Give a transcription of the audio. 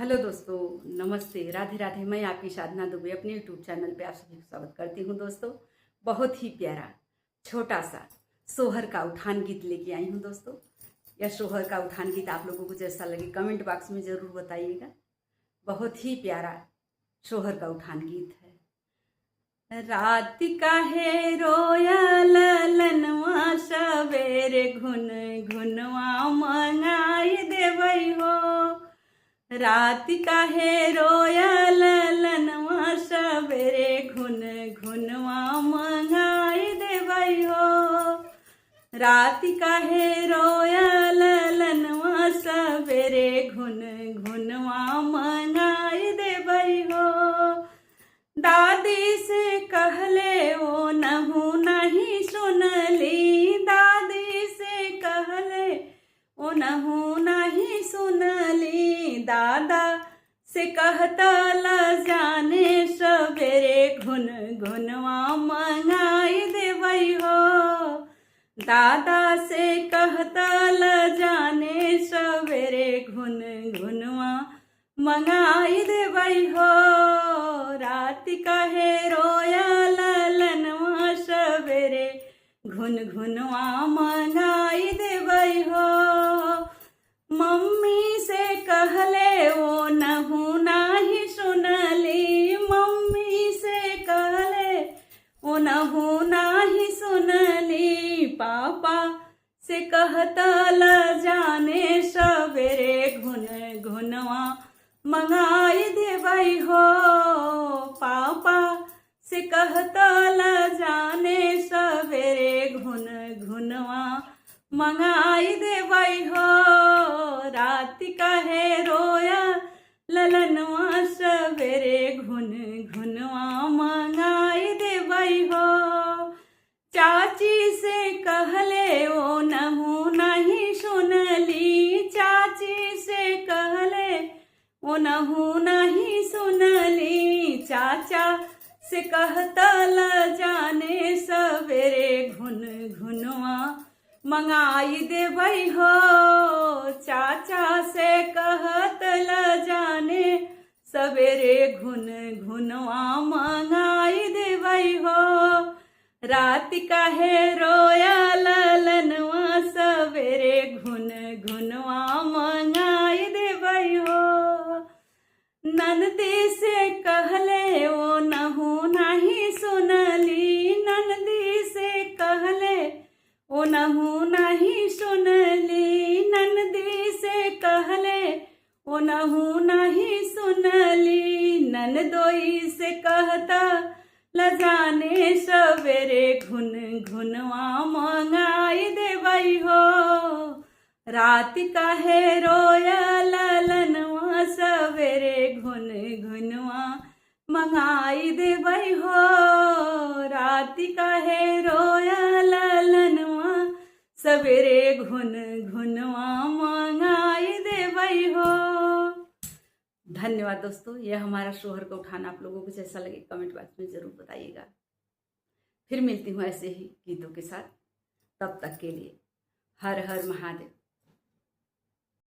Hello दोस्तों, नमस्ते, राधे राधे। मैं आपकी साधना दुबे अपने यूट्यूब चैनल पे आप सभी को स्वागत करती हूँ। दोस्तों, बहुत ही प्यारा छोटा सा सोहर का उठान गीत लेके आई हूँ। दोस्तों, यह सोहर का उठान गीत आप लोगों को जैसा लगे कमेंट बॉक्स में ज़रूर बताइएगा। बहुत ही प्यारा सोहर का उठान गीत है। रात काहे रोया ललनवा सवेरे घुन घुनवा मंगाई देवई हो। रात काहे रोया ललनवा सवेरे घुन घुनवा मंगाई देवई हो। रात काहे रोया ललनवा सवेरे घुन घुनवा मंगाई देवई हो। दादी से कहले ओ नहू नहीं सुनली, दादी से कहले ओ नहू नहीं सुनली। दादा से कहता ल जाने सवेरे घुन घुनवा मंगाई देवई हो। दादा से कहता ल जाने सवेरे घुन घुनवा मंगाई देवई हो। रात काहे रोया ललनवा सवेरे घुन घुनवा मंगाई देवई हो। मम्मी से कहले ओ नहू नाही सुनली, मम्मी से कहले ओ नहू नाही सुनली। पापा से कहता ल जाने सवेरे घुन घुनवा मंगाई देवई हो। पापा से कहता ल जाने सवेरे घुन घुनवा मंगाई देवई हो। रात काहे रोया ललनवा सवेरे घुन घुनवा मंगाई देवई हो। चाची से कहले ओ नहू नहीं सुनली, चाची से कहले ओ नहू नहीं सुनली। चाचा से कहता ल जाने सवेरे घुन घुनवा मंगाई देवई हो। चाचा से कहत ल जाने सवेरे घुन घुनवा मंगाई देवई हो। रात काहे रोया ललनवा सवेरे घुन घुनवा मंगाई देवई हो। ननदी से कहले ओ नहू नहीं सुनली, ननदी से कहले ओ नहू नहीं सुनली। ननदी से कहले ओ नहू नहीं सुनली। ननदोई से कहता ल जाने सवेरे घुन घुनवा मंगाई देवई हो। रात काहे रोया ललनवा सवेरे घुन घुनवा मंगाई देवई हो। रात काहे रोया ललनवा सवेरे घुन घुनवा मंगाई देवई हो। धन्यवाद दोस्तों, यह हमारा सोहर का उठान आप लोगों को जैसा लगे कमेंट बॉक्स में ज़रूर बताइएगा। फिर मिलती हूँ ऐसे ही गीतों के साथ। तब तक के लिए हर हर महादेव।